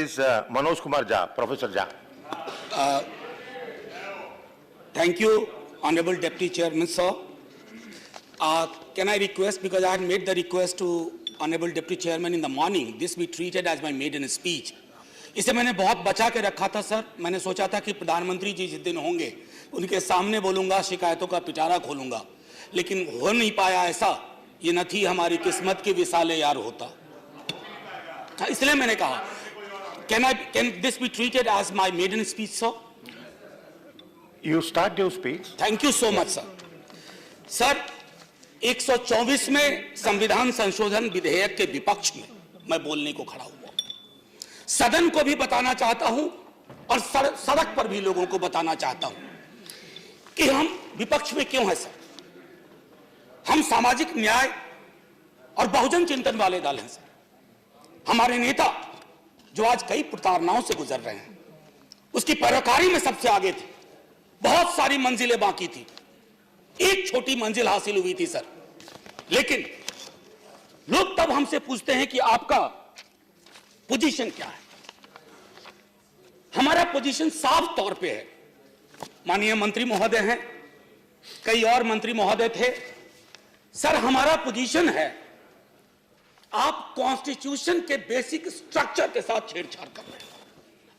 is Manoj Kumar Jha, Professor Jha. Thank you, Honorable Deputy Chairman, sir. Can I request, because I had made the request to Honorable Deputy Chairman in the morning, this be treated as my maiden speech. इसे मैंने बहुत बचा के रखा था sir. मैंने सोचा था कि प्रधानमंत्री जी जिस दिन होंगे उनके सामने बोलूंगा, शिकायतों का पिटारा खोलूंगा, लेकिन हो नहीं पाया ऐसा. ये न थी हमारी किस्मत की विसाले यार होता. इसलिए मैंने कहा, can this be treated as my maiden speech, sir? You start your speech. Thank you so much, sir. Sir, 124 में संविधान संशोधन विधेयक के विपक्ष में मैं बोलने को खड़ा हुआ. सदन को भी बताना चाहता हूं और सड़क पर भी लोगों को बताना चाहता हूं कि हम विपक्ष में क्यों हैं. सर, हम सामाजिक न्याय और बहुजन चिंतन वाले दल हैं. सर, हमारे नेता जो आज कई प्रताड़नाओं से गुजर रहे हैं, उसकी पैरोकारी में सबसे आगे थे. बहुत सारी मंजिलें बाकी थी, एक छोटी मंजिल हासिल हुई थी सर. लेकिन लोग तब हमसे पूछते हैं कि आपका पोजीशन क्या है. हमारा पोजीशन साफ तौर पे है. माननीय मंत्री महोदय हैं, कई और मंत्री महोदय थे. सर, हमारा पोजीशन है, आप कॉन्स्टिट्यूशन के बेसिक स्ट्रक्चर के साथ छेड़छाड़ कर रहे हैं.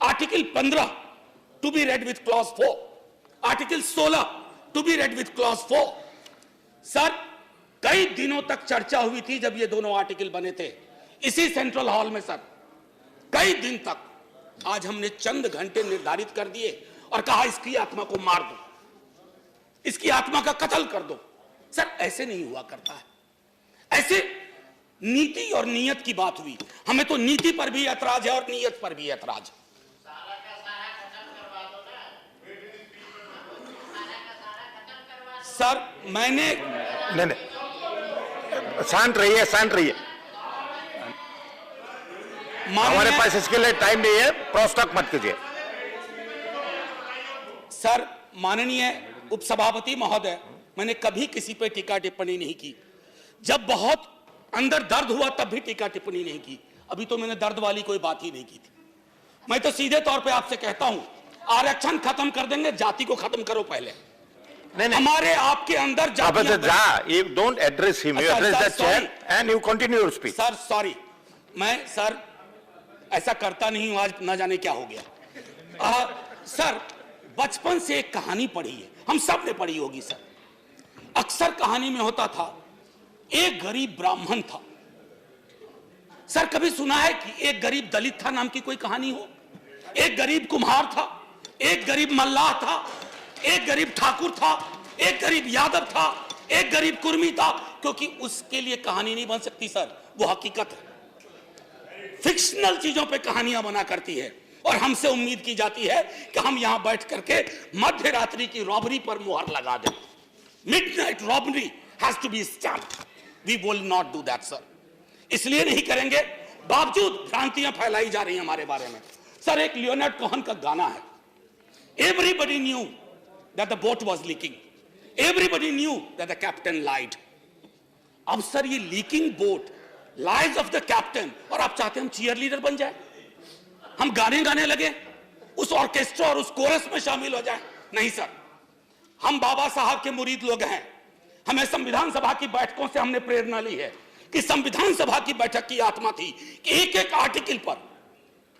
Article 15 to be read with clause 4, article 16 to be read with clause 4. Sir, कई दिनों तक चर्चा हुई थी जब ये दोनों आर्टिकल बने थे इसी सेंट्रल हॉल में. सर, कई दिन तक. आज हमने चंद घंटे निर्धारित कर दिए और कहा इसकी आत्मा को मार दो, इसकी आत्मा का कत्ल कर दो. सर, ऐसे नहीं हुआ करता है. ऐसे नीति और नीयत की बात हुई. हमें तो नीति पर भी ऐतराज है और नीयत पर भी ऐतराज है. सर, मैंने नहीं, शांत रहिए, शांत रहिए. हमारे पास इसके लिए टाइम नहीं है, क्रॉस टॉक मत कीजिए. सर, माननीय उपसभापति महोदय, मैंने कभी किसी पे टीका टिप्पणी नहीं की. जब बहुत अंदर दर्द हुआ तब भी टीका टिप्पणी नहीं की. अभी तो मैंने दर्द वाली कोई बात ही नहीं की थी. मैं तो सीधे तौर पे आपसे कहता हूं, आरक्षण खत्म कर देंगे, जाति को खत्म करो पहले. नहीं, हमारे आपके अंदर you don't address him, you address the chair and you continue your speech. Sir, sorry, मैं सर ऐसा करता नहीं हूं. आज ना जाने क्या हो गया. सर, बचपन से एक कहानी पढ़ी है, हम सब ने पढ़ी होगी. सर, अक्सर कहानी में होता था, एक गरीब ब्राह्मण था. सर, कभी सुना है कि एक गरीब दलित था नाम की कोई कहानी हो? एक गरीब कुम्हार था, एक गरीब मल्लाह था, एक गरीब ठाकुर था, एक गरीब यादव था, एक गरीब कुर्मी था. क्योंकि उसके लिए कहानी नहीं बन सकती सर, वो हकीकत है. फिक्शनल चीजों पे कहानियां बना करती है और हमसे उम्मीद की जाती है कि हम यहां बैठ करके मध्य रात्रि की रॉबरी पर मुहर लगा दें. Midnight robbery has to be stamped. We will not do that sir. इसलिए नहीं करेंगे, बावजूद भ्रांतियां फैलाई जा रही हैं हमारे बारे में. सर, एक लियोनार्ड कोहेन का गाना है, everybody knew that the boat was leaking, everybody knew that the captain lied. अब सर, ये leaking boat, lies of the captain, और आप चाहते हैं हम चीयर लीडर बन जाए, हम गाने गाने लगे, उस ऑर्केस्ट्रा और उस कोरस में शामिल हो जाए? नहीं सर, हम बाबा साहब के मुरीद लोग हैं. हमें संविधान सभा की बैठकों से हमने प्रेरणा ली है कि संविधान सभा की बैठक की आत्मा थी कि एक एक आर्टिकल पर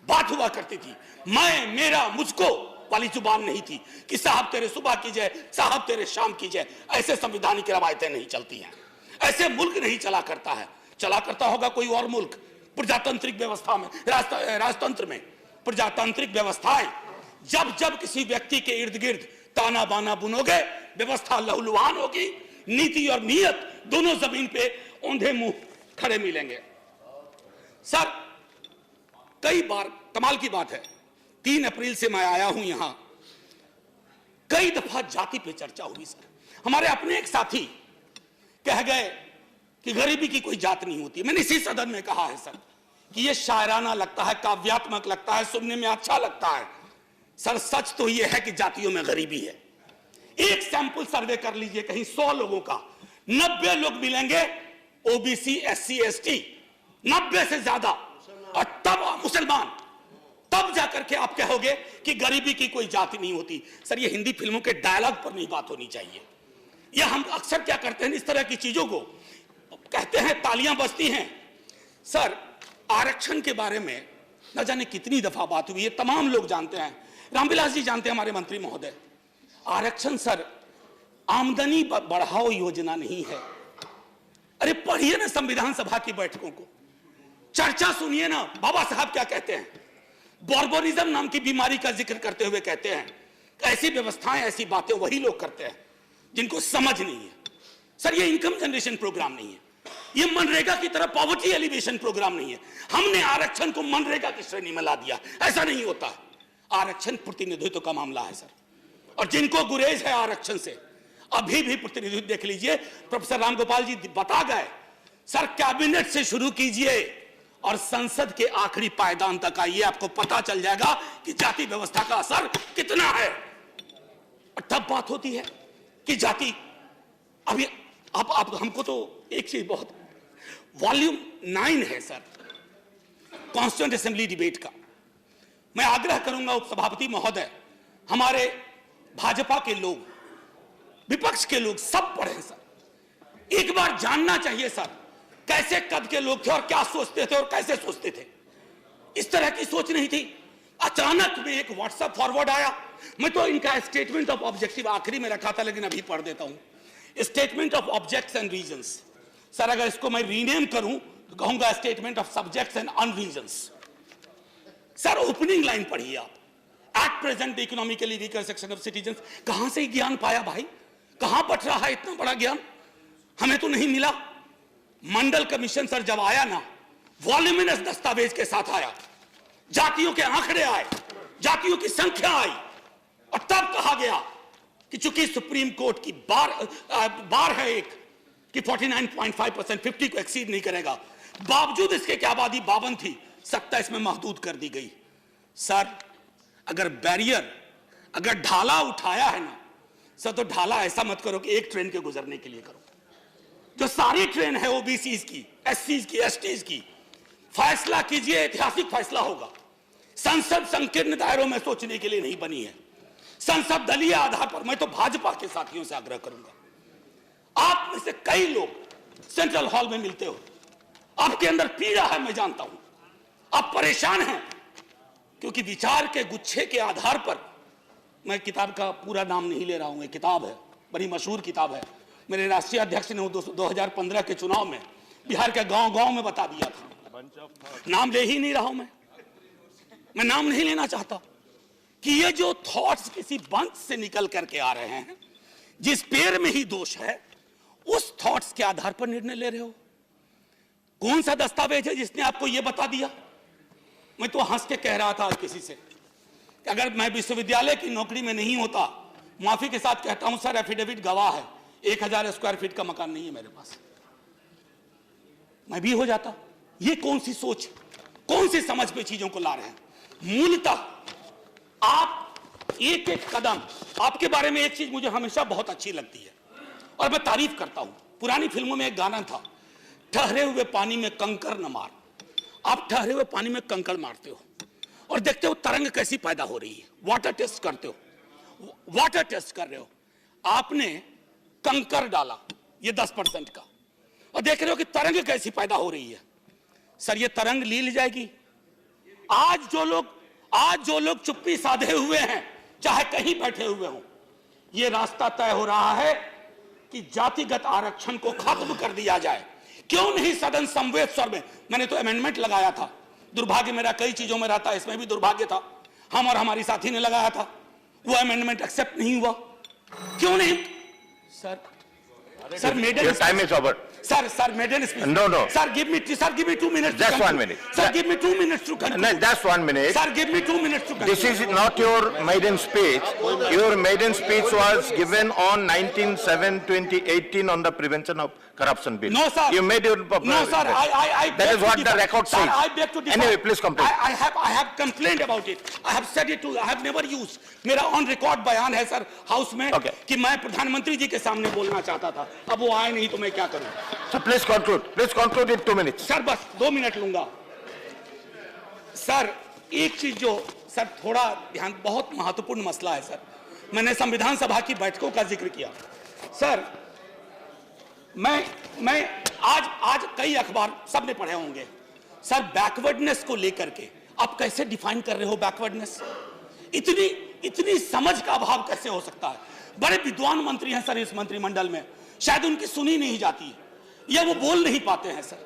बात हुआ करती थी. मैं, मेरा, मुझको वाली जुबान नहीं थी कि साहब तेरे सुबह कीजिए, साहब तेरे शाम कीजिए. ऐसे संविधानिक रवायतें नहीं चलती हैं. ऐसे मुल्क नहीं चला करता है. चला करता होगा कोई और मुल्क, प्रजातांत्रिक व्यवस्था में, राजतंत्र में. प्रजातांत्रिक व्यवस्थाएं, जब जब किसी व्यक्ति के इर्द गिर्द ताना बाना बुनोगे, व्यवस्था लहूलुहान होगी. नीति और नीयत दोनों जमीन पे औंधे मुंह खड़े मिलेंगे. सर, कई बार कमाल की बात है, 3 अप्रैल से मैं आया हूं यहां, कई दफा जाति पे चर्चा हुई. सर, हमारे अपने एक साथी कह गए कि गरीबी की कोई जात नहीं होती. मैंने इसी सदन में कहा है सर कि यह शायराना लगता है, काव्यात्मक लगता है, सुनने में अच्छा लगता है. सर, सच तो यह है कि जातियों में गरीबी है. एक सैंपल सर्वे कर लीजिए कहीं 100 लोगों का, 90 लोग मिलेंगे ओबीसी, एससी, एसटी, 90 से ज्यादा, और तब मुसलमान. तब जाकर के आप कहोगे कि गरीबी की कोई जाति नहीं होती। सर ये हिंदी फिल्मों के डायलॉग पर नहीं बात होनी चाहिए। ये हम अक्सर क्या करते हैं, इस तरह की चीजों को कहते हैं, तालियां बजती हैं। सर आरक्षण के बारे में न जाने कितनी दफा बात हुई है, तमाम लोग जानते हैं, रामविलास जी जानते हैं, हमारे मंत्री महोदय। आरक्षण सर आमदनी बढ़ाओ योजना नहीं है। अरे पढ़िए ना संविधान सभा की बैठकों को, चर्चा सुनिए ना, बाबा साहब क्या कहते हैं। बॉर्बोनिज्म नाम की बीमारी का जिक्र करते हुए कहते हैं ऐसी व्यवस्थाएं, ऐसी बातें वही लोग करते हैं जिनको समझ नहीं है। सर ये इनकम जनरेशन प्रोग्राम नहीं है, ये मनरेगा की तरह पॉवर्टी एलिवेशन प्रोग्राम नहीं है। हमने आरक्षण को मनरेगा की श्रेणी में ला दिया, ऐसा नहीं होता। आरक्षण प्रतिनिधित्व का मामला है सर, और जिनको गुरेज है आरक्षण से, अभी भी प्रतिनिधित्व देख लीजिए। प्रोफेसर रामगोपाल जी बता गए, सर कैबिनेट से शुरू कीजिए और संसद के आखिरी पायदान तक आइए, आपको पता चल जाएगा कि जाति व्यवस्था का असर कितना है। और तब बात होती है कि जाति, अभी अब हमको तो एक चीज बहुत, वॉल्यूम 9 है सर कॉन्स्टिट्यूएंट असेंबली डिबेट का। मैं आग्रह करूंगा उपसभापति महोदय, हमारे भाजपा के लोग, विपक्ष के लोग सब पढ़े सर। एक बार जानना चाहिए सर कैसे कद के लोग थे और क्या सोचते थे और कैसे सोचते थे। इस तरह की सोच नहीं थी। अचानक में एक व्हाट्सएप फॉरवर्ड आया, मैं तो इनका स्टेटमेंट ऑफ ऑब्जेक्टिव आखिरी में रखा था, लेकिन अभी पढ़ देता हूं। Statement of objects and reasons. Sir अगर इसको मैं रीनेम करूं तो कहूंगा statement of subjects and unreasons. Sir opening line पढ़िए आप, at present the economically weaker section of citizens. कहां से ज्ञान पाया भाई, कहां बट रहा है इतना बड़ा ज्ञान, हमें तो नहीं मिला। मंडल कमीशन सर जब आया ना, वॉल्यूमिनस दस्तावेज के साथ आया, जातियों के आंकड़े आए, जातियों की संख्या आई, और तब कहा गया कि चूंकि सुप्रीम कोर्ट की बार है एक कि 49.5% 50 को एक्सीड नहीं करेगा, बावजूद इसके कि आबादी 52 थी, 27 में महदूद कर दी गई। सर अगर बैरियर, अगर ढाला उठाया है ना सर, तो ढाला ऐसा मत करो कि एक ट्रेन के गुजरने के लिए करो। जो सारी ट्रेन है ओबीसीज की, एससीज की, एसटीज की, फैसला कीजिए, ऐतिहासिक फैसला होगा। संसद संकीर्ण दायरों में सोचने के लिए नहीं बनी है, संसद दलीय आधार पर। मैं तो भाजपा के साथियों से आग्रह करूंगा, आप में से कई लोग सेंट्रल हॉल में मिलते हो, आपके अंदर पीड़ा है, मैं जानता हूं, आप परेशान हैं, क्योंकि विचार के गुच्छे के आधार पर, मैं किताब का पूरा नाम नहीं ले रहा हूं, एक किताब है, बड़ी मशहूर किताब है, मेरे राष्ट्रीय अध्यक्ष ने 2015 के चुनाव में बिहार के गांव-गांव में बता दिया था। नाम ले ही नहीं रहा हूं मैं नाम नहीं लेना चाहता, कि ये जो थॉट्स किसी बंच से निकल करके आ रहे हैं, जिस पेड़ में ही दोष है, उस थॉट्स के आधार पर निर्णय ले रहे हो। कौन सा दस्तावेज है जिसने आपको यह बता दिया? मैं तो हंस के कह रहा था किसी से कि अगर मैं विश्वविद्यालय की नौकरी में नहीं होता, माफी के साथ कहता हूं सर, एफिडेविट गवाह है, 1000 स्क्वायर फीट का मकान नहीं है मेरे पास, मैं भी हो जाता। ये कौन सी सोच, कौन सी समझ पे चीजों को ला रहे हैं? मूलतः आप एक एक कदम, आपके बारे में एक चीज मुझे हमेशा बहुत अच्छी लगती है और मैं तारीफ करता हूं। पुरानी फिल्मों में एक गाना था, ठहरे हुए पानी में कंकर न मार। आप ठहरे हुए पानी में कंकड़ मारते हो और देखते हो तरंग कैसी पैदा हो रही है, वाटर टेस्ट करते हो, वाटर टेस्ट कर रहे हो, आपने कंकर डाला ये 10% का, और देख रहे हो कि तरंग कैसी पैदा हो रही है। सर ये तरंग ली जाएगी। आज जो लोग चुप्पी साधे हुए हैं, चाहे कहीं बैठे हुए हो, ये रास्ता तय हो रहा है कि जातिगत आरक्षण को खत्म कर दिया जाए। क्यों नहीं सदन समवेत स्वर में? मैंने तो अमेंडमेंट लगाया था, दुर्भाग्य मेरा कई चीजों में रहता है, इसमें भी दुर्भाग्य था, हम और हमारी साथी ने लगाया था, वो अमेंडमेंट एक्सेप्ट नहीं हुआ। क्यों नहीं? Sir maiden time is over. Sir, maiden speech. No. Sir, give me 2 minutes. Just 1 minute. Sir, give me 2 minutes to conclude. No, just 1 minute. Sir, give me 2 minutes to conclude. This is not your maiden speech. Your maiden speech was given on 19/7/2018 on the Prevention of Corruption Bill. No, sir. You made your... No, sir. I That is what the record says. Sir, I beg to differ. Anyway, please complain. I have complained about it. I have said it too. I have never used. मेरा on record बयान है sir house में कि मैं प्रधानमंत्री जी के सामने बोलना चाहता था, अब वो आए नहीं तो मैं क्या करूं? So please conclude. Please conclude in 2 minutes. Sir बस 2 मिनट लूंगा। सर एक चीज जो सर थोड़ा ध्यान, बहुत महत्वपूर्ण मसला है सर। मैंने संविधान सभा की बैठकों का जिक्र किया सर। मैं आज कई अखबार सबने पढ़े होंगे सर, बैकवर्डनेस को लेकर के आप कैसे डिफाइन कर रहे हो बैकवर्डनेस? इतनी समझ का अभाव कैसे हो सकता है? बड़े विद्वान मंत्री हैं सर इस मंत्रिमंडल में, शायद उनकी सुनी नहीं जाती या वो बोल नहीं पाते हैं सर।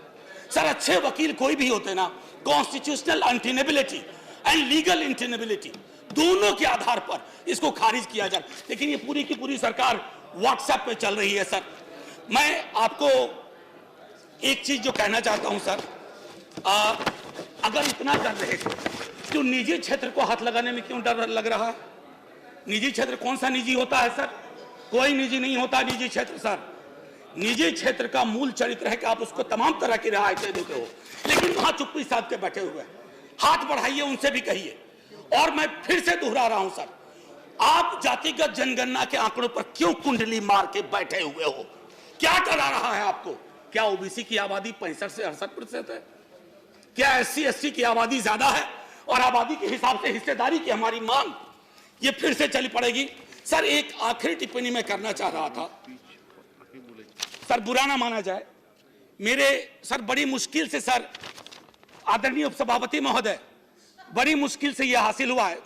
अच्छे वकील कोई भी होते ना, कॉन्स्टिट्यूशनल अनटेनेबिलिटी एंड लीगल इंटेनेबिलिटी दोनों के आधार पर इसको खारिज किया जाए, लेकिन ये पूरी की पूरी सरकार व्हाट्सएप पे चल रही है सर। मैं आपको एक चीज जो कहना चाहता हूं सर, अगर इतना डर रहे तो निजी क्षेत्र को हाथ लगाने में क्यों डर लग रहा है? निजी क्षेत्र कौन सा निजी होता है सर? कोई निजी नहीं होता निजी क्षेत्र सर। निजी क्षेत्र का मूल चरित्र है कि आप उसको तमाम तरह की रियायतें देते हो, लेकिन वहां चुप्पी साध के बैठे हुए हैं। हाथ बढ़ाइए, उनसे भी कहिए। और मैं फिर से दोहरा रहा हूं सर, आप जातिगत जनगणना के आंकड़ों पर क्यों कुंडली मार के बैठे हुए हो? क्या डरा रहा है आपको? क्या ओबीसी की आबादी 65 से 68% है? क्या SC ST की आबादी ज्यादा है और आबादी के हिसाब से हिस्सेदारी की हमारी मांग ये फिर से चली पड़ेगी? सर एक आखिरी टिप्पणी मैं करना चाह रहा था सर, बुरा ना माना जाए मेरे सर, बड़ी मुश्किल से सर, आदरणीय उपसभापति महोदय, बड़ी मुश्किल से यह हासिल हुआ है।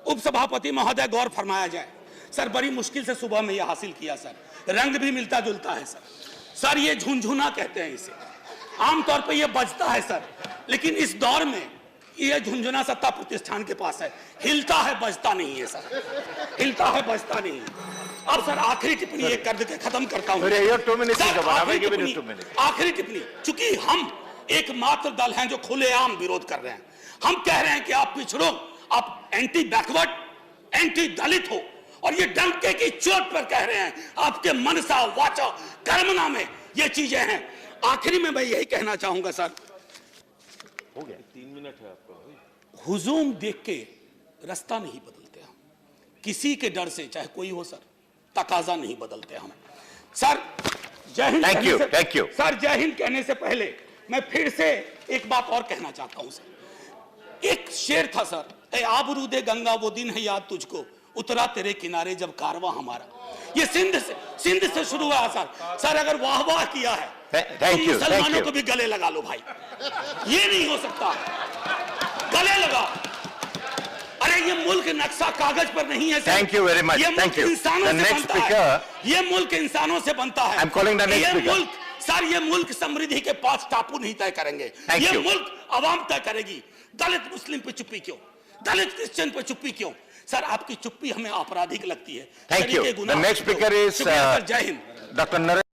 उपसभापति महोदय गौर फरमाया जाए सर, बड़ी मुश्किल से सुबह में यह हासिल किया सर। रंग भी मिलता जुलता है सर। ये झुनझुना कहते हैं इसे, आमतौर पे ये बजता है सर, लेकिन इस दौर में यह झुनझुना सत्ता प्रतिष्ठान के पास है, हिलता है बजता नहीं है सर, हिलता है बजता नहीं है। अब सर आखिरी टिप्पणी एक कर के खत्म करता हूं। आखिरी टिप्पणी, चूंकि हम एकमात्र दल हैं जो खुलेआम विरोध कर रहे हैं। हम कह रहे हैं कि आप पिछड़ो, आप एंटी बैकवर्ड, एंटी दलित हो, और ये डंके की चोट पर कह रहे हैं। आपके मनसा वाचा कर्मना में ये चीजें हैं। आखिरी में मैं यही कहना चाहूंगा सर, हो गया 3 मिनट है आपका। हुजूम देख के रास्ता नहीं बदलते हम, किसी के डर से चाहे कोई हो सर, तकाजा नहीं बदलते हम सर। जय हिंद। Thank you sir. जय हिंद कहने से पहले मैं फिर से एक बात और कहना चाहता हूं सर। एक शेर था सर, ए आबरूदे गंगा वो दिन है याद तुझको, उतरा तेरे किनारे जब कारवा हमारा। ये सिंध से शुरू हुआ सर। अगर वाह वाह किया है तो मुसलमानों को भी गले लगा लो भाई, ये नहीं हो सकता, गले लगा। अरे ये मुल्क नक्शा कागज पर नहीं है sir. Thank you very much. ये मुल्क इंसानों से बनता है। ये मुल्क इंसानों से बनता है। ये मुल्क सर, ये मुल्क समृद्धि के 5 टापू नहीं तय करेंगे, ये मुल्क आवाम तय करेगी। दलित मुस्लिम पे चुप्पी क्यों? दलित क्रिश्चियन पे चुप्पी क्यों? सर आपकी चुप्पी हमें आपराधिक लगती है। Thank you. The next speaker is जय हिंद। डॉक्टर